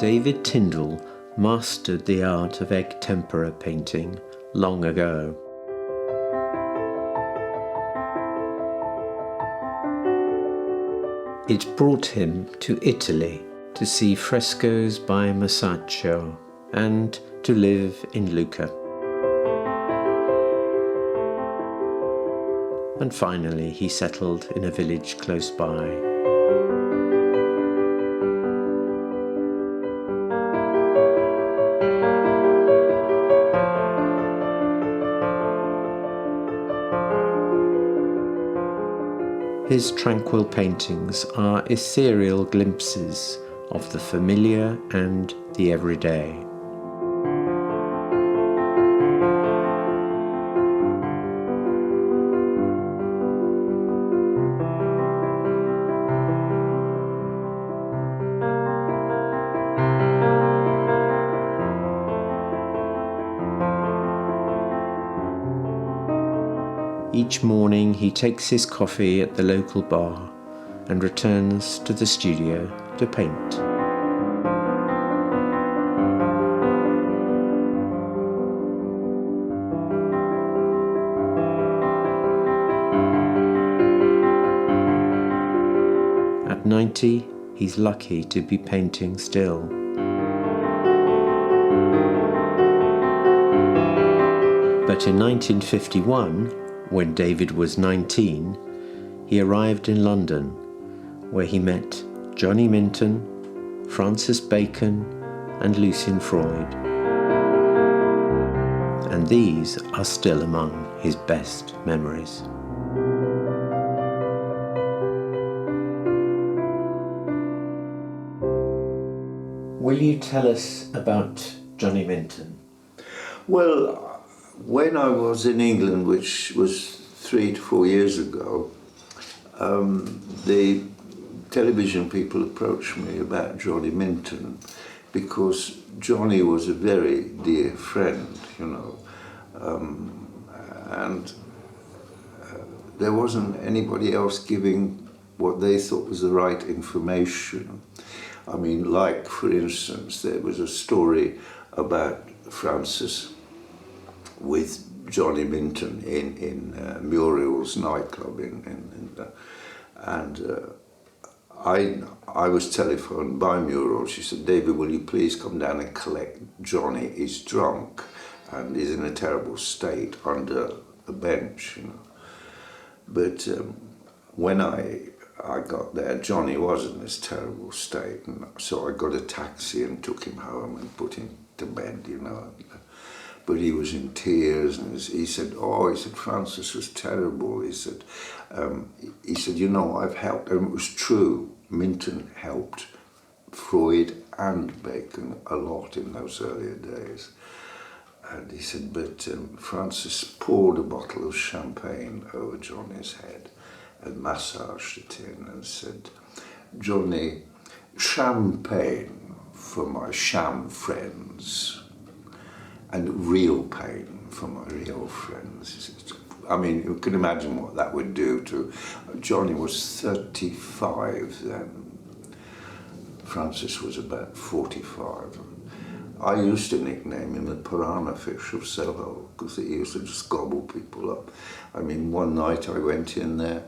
David Tindle mastered the art of egg tempera painting long ago. It brought him to Italy to see frescoes by Masaccio and to live in Lucca. And finally he settled in a village close by. His tranquil paintings are ethereal glimpses of the familiar and the everyday. Each morning he takes his coffee at the local bar and returns to the studio to paint. At 90, he's lucky to be painting still. But in 1951, when David was 19, he arrived in London, where he met Johnny Minton, Francis Bacon, and Lucian Freud. And these are still among his best memories. Will you tell us about Johnny Minton? Well, when I was in England, which was 3 to 4 years ago, the television people approached me about Johnny Minton because Johnny was a very dear friend, you know, and there wasn't anybody else giving what they thought was the right information. I mean, like, for instance, there was a story about Francis with Johnny Minton in Muriel's nightclub I was telephoned by Muriel. She said, "David, will you please come down and collect Johnny? He's drunk and he's in a terrible state under a bench, you know." But when I got there, Johnny was in this terrible state, and so I got a taxi and took him home and put him to bed, you know. But he was in tears, and he said, "Francis was terrible." He said, "You know, I've helped," and it was true. Minton helped Freud and Bacon a lot in those earlier days. And he said, but Francis poured a bottle of champagne over Johnny's head and massaged it in and said, "Johnny, champagne for my sham friends, and real pain for my real friends." I mean, you can imagine what that would do to... Johnny was 35 then. Francis was about 45. I used to nickname him the piranha fish of Soho because he used to just gobble people up. I mean, one night I went in there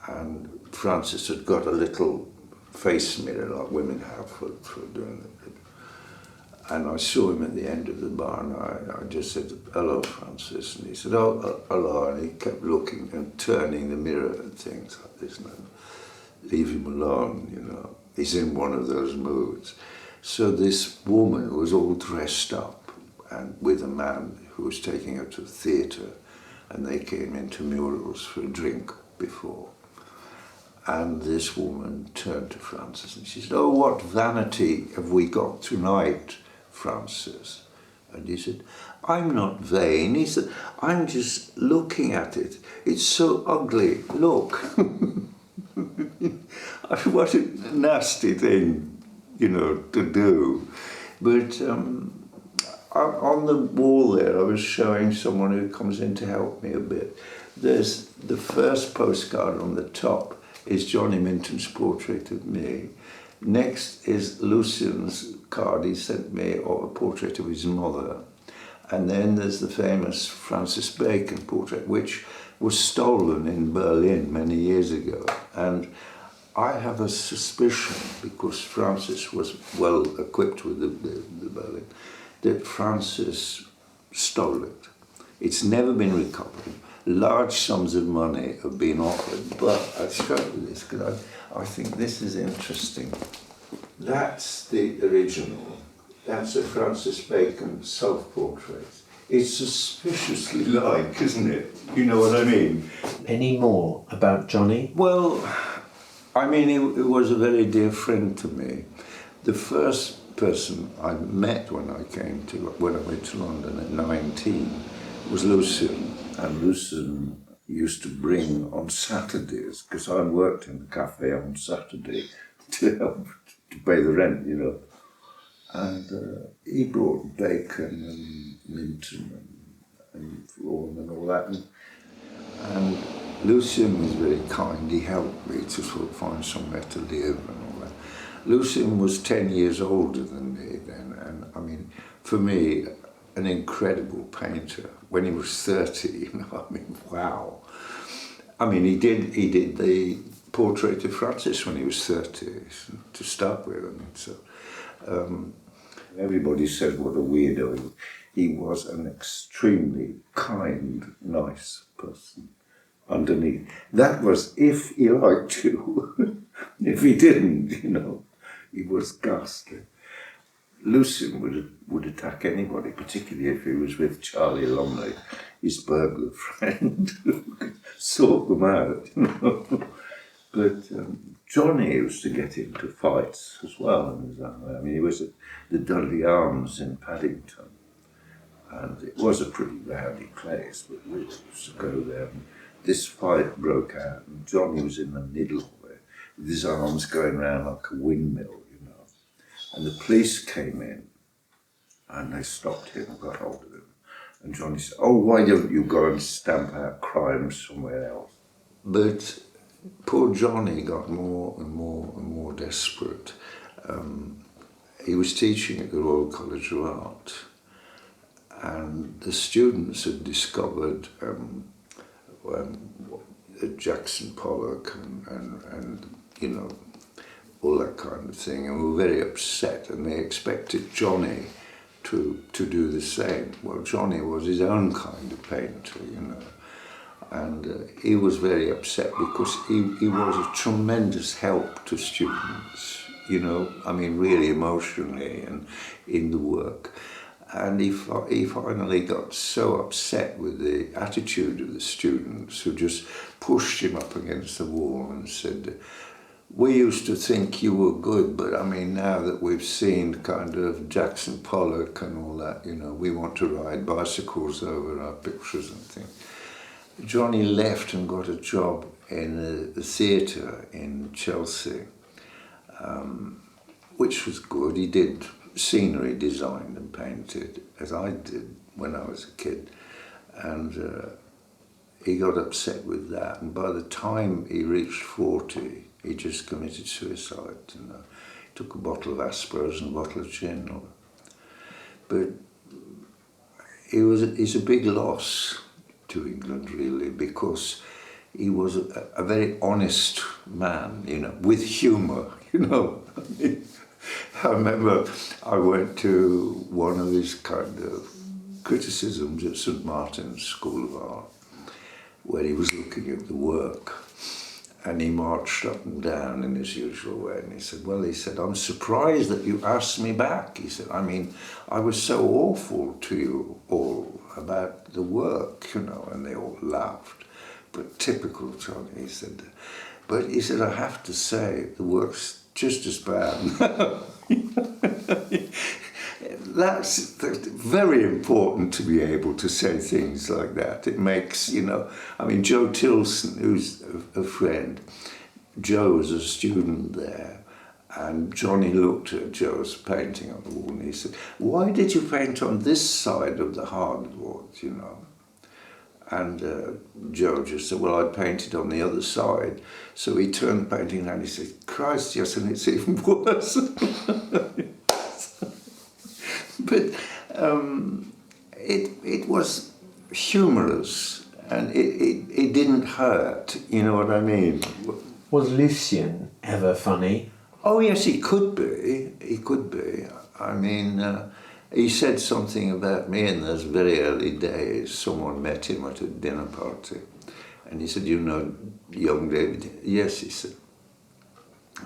and Francis had got a little face mirror like women have for doing it. And I saw him at the end of the bar, and I just said, "Hello, Francis." And he said, "Oh, hello." And he kept looking and turning the mirror and things like this. And leave him alone, you know. He's in one of those moods. So this woman was all dressed up and with a man who was taking her to the theatre, and they came into Muriel's for a drink before. And this woman turned to Francis and she said, "Oh, what vanity have we got tonight, Francis?" And he said, "I'm not vain." He said, "I'm just looking at it. It's so ugly. Look." What a nasty thing, you know, to do. But on the wall there, I was showing someone who comes in to help me a bit. There's the first postcard on the top is Johnny Minton's portrait of me. Next is Lucian's card he sent me of a portrait of his mother. And then there's the famous Francis Bacon portrait, which was stolen in Berlin many years ago. And I have a suspicion, because Francis was well equipped with the Berlin, that Francis stole it. It's never been recovered. Large sums of money have been offered, but I'll show you this because I think this is interesting. That's the original. That's a Francis Bacon self-portrait. It's suspiciously like, isn't it? You know what I mean? Any more about Johnny? Well, I mean, he was a very dear friend to me. The first person I met when I went to London at 19 was Lucian, and Lucian used to bring on Saturdays, because I worked in the cafe on Saturday to help to pay the rent, you know. And he brought bacon and Minton and Flawn and all that. And Lucian was very kind. He helped me to sort of find somewhere to live and all that. Lucian was 10 years older than me then, and I mean, for me, an incredible painter. When he was 30, you know, I mean, wow. I mean, he did the portrait of Francis when he was 30 to start with. I mean, so everybody said what a weirdo. He was an extremely kind, nice person underneath. That was if he liked you. If he didn't, you know, he was ghastly. Lucian would attack anybody, particularly if he was with Charlie Lumley, his burglar friend, who could sort them out, you know. But Johnny used to get into fights as well. I mean, he was at the Dudley Arms in Paddington, and it was a pretty rowdy place, but we used to go there. And this fight broke out, and Johnny was in the middle of it, with his arms going round like a windmill, you know. And the police came in, and they stopped him and got hold of him. And Johnny said, "Oh, why don't you go and stamp out crime somewhere else?" But poor Johnny got more and more and more desperate. He was teaching at the Royal College of Art, and the students had discovered Jackson Pollock and you know, all that kind of thing, and were very upset, and they expected Johnny to do the same. Well, Johnny was his own kind of painter, you know, and he was very upset because he was a tremendous help to students, you know, I mean, really emotionally and in the work. And he finally got so upset with the attitude of the students, who just pushed him up against the wall and said, "We used to think you were good, but I mean, now that we've seen kind of Jackson Pollock and all that, you know, we want to ride bicycles over our pictures and things." Johnny left and got a job in the theatre in Chelsea, which was good. He did scenery designed and painted, as I did when I was a kid, and he got upset with that, and by the time he reached 40, he just committed suicide. You know, he took a bottle of Asper's and a bottle of gin. But he's a big loss to England, really, because he was a very honest man, you know, with humour, you know. I remember I went to one of his kind of criticisms at St Martin's School of Art, where he was looking at the work, and he marched up and down in his usual way, and he said, "Well," he said, "I'm surprised that you asked me back." He said, "I mean, I was so awful to you all about the work, you know," and they all laughed. But typical Johnny, he said. But he said, "I have to say, the work's just as bad." That's very important to be able to say things like that. It makes, you know, I mean, Joe Tilson, who's a friend, Joe was a student there, and Johnny looked at Joe's painting on the wall and he said, "Why did you paint on this side of the hardwood, you know?" And Joe just said, "Well, I painted on the other side." So he turned the painting around and he said, "Christ, yes, and it's even worse." But it was humorous, and it didn't hurt, you know what I mean? Was Lucien ever funny? Oh yes, he could be. He could be. I mean, he said something about me in those very early days. Someone met him at a dinner party, and he said, "You know, young David?" "Yes," he said.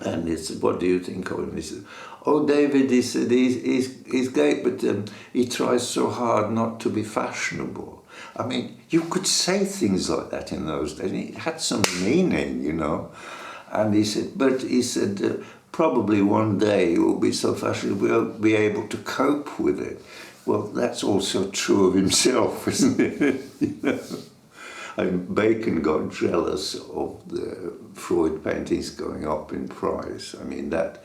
And he said, "What do you think of him?" He said, "Oh, David," he said, he's great, but he tries so hard not to be fashionable." I mean, you could say things like that in those days. It had some meaning, you know. And he said, but he said, probably one day it will be so fashionable we'll be able to cope with it. Well, that's also true of himself, isn't it? You know? And Bacon got jealous of the Freud paintings going up in price. I mean, that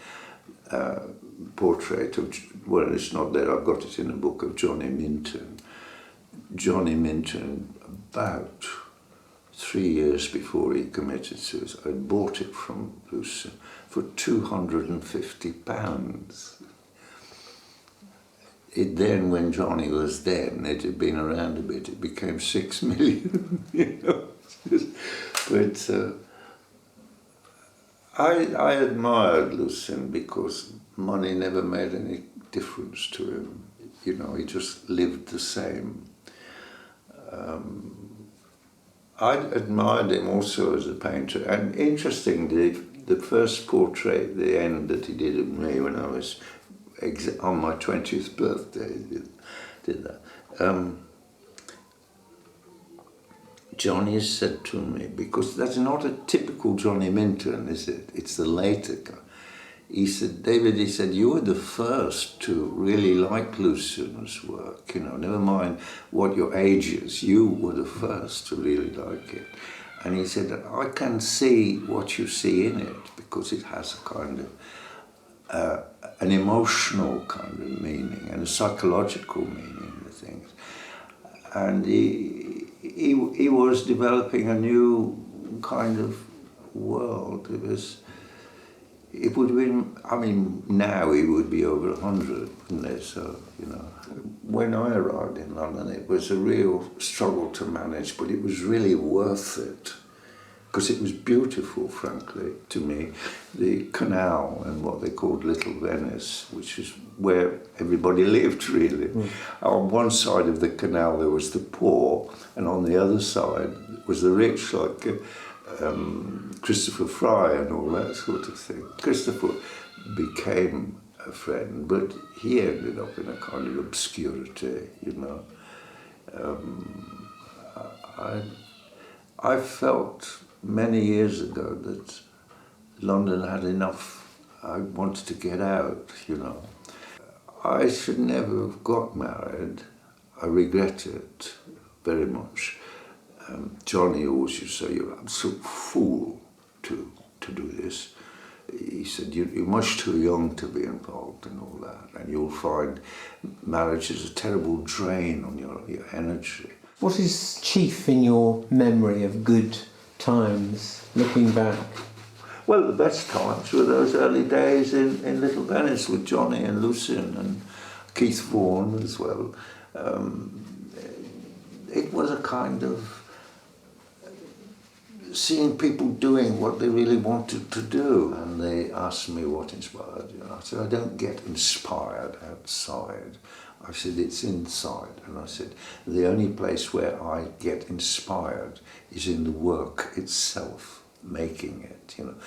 portrait of, well, it's not there, I've got it in a book, of Johnny Minton. Johnny Minton, about 3 years before he committed suicide, I bought it from Lucien for £250. It then, when Johnny was dead, and it had been around a bit, it became 6 million, you know. But I admired Lucien because money never made any difference to him. You know, he just lived the same. I admired him also as a painter, and interestingly, the first portrait, the end that he did of me when I was on my 20th birthday, did that. Johnny said to me, because that's not a typical Johnny Minton, is it? It's the later guy. He said, "David," he said, "you were the first to really like Lucien's work, you know, never mind what your age is, you were the first to really like it." And he said, "I can see what you see in it, because it has a kind of, an emotional kind of meaning and a psychological meaning in the things." And he was developing a new kind of world. It would have been, I mean, now he would be over 100, wouldn't it? So, you know, when I arrived in London, it was a real struggle to manage, but it was really worth it, because it was beautiful, frankly, to me. The canal and what they called Little Venice, which is where everybody lived, really. On one side of the canal there was the poor, and on the other side was the rich, like Christopher Fry and all that sort of thing. Christopher became a friend, but he ended up in a kind of obscurity, you know. I felt many years ago that London had enough. I wanted to get out, you know. I should never have got married. I regret it very much. Johnny always used to say, "You're an absolute fool to do this." He said, "You're much too young to be involved in all that, and you'll find marriage is a terrible drain on your energy." What is chief in your memory of good times, looking back? Well, the best times were those early days in Little Venice with Johnny and Lucien and Keith Vaughan as well. It was a kind of seeing people doing what they really wanted to do. And they asked me what inspired you. And I said, "I don't get inspired outside." I said, "It's inside." And I said, "The only place where I get inspired is in the work itself, making it, you know."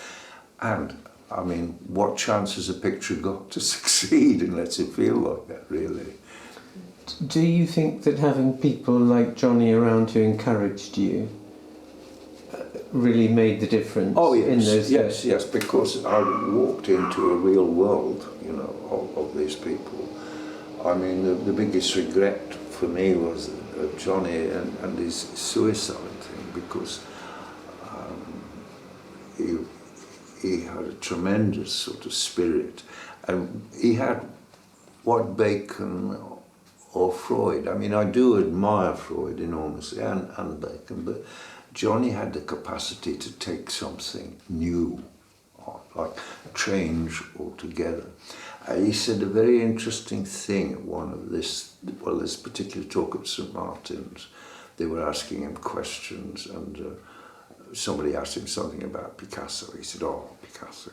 And, I mean, what chance has a picture got to succeed unless it feel like that, really? Do you think that having people like Johnny around who encouraged you really made the difference? Oh, yes, in those days? yes, because I walked into a real world, you know, of these people. I mean, the biggest regret for me was Johnny and his suicide thing, because he had a tremendous sort of spirit, and he had what Bacon or Freud. I mean, I do admire Freud enormously and Bacon, but Johnny had the capacity to take something new on, like change altogether. He said a very interesting thing at one of this particular talk at St. Martin's. They were asking him questions, and somebody asked him something about Picasso. He said, "Oh, Picasso."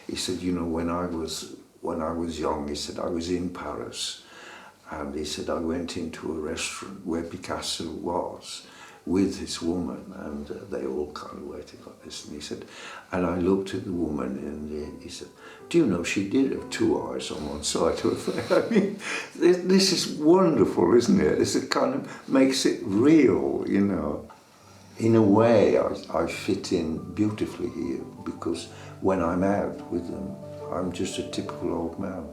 He said, "You know, when I was young," he said, "I was in Paris, and he said I went into a restaurant where Picasso was with his woman, and they all kind of waited like this." And he said, and I looked at the woman, and he said, "Do you know, she did have two eyes on one side of her face." I mean, this is wonderful, isn't it? This kind of makes it real, you know. In a way, I fit in beautifully here, because when I'm out with them, I'm just a typical old man,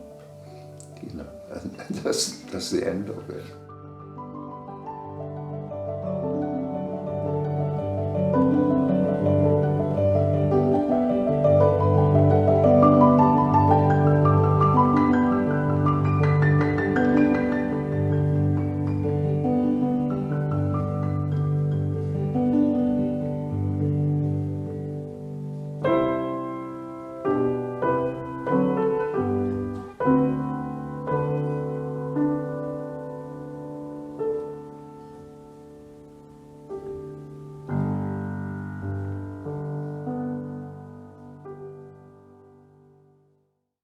you know, and that's the end of it.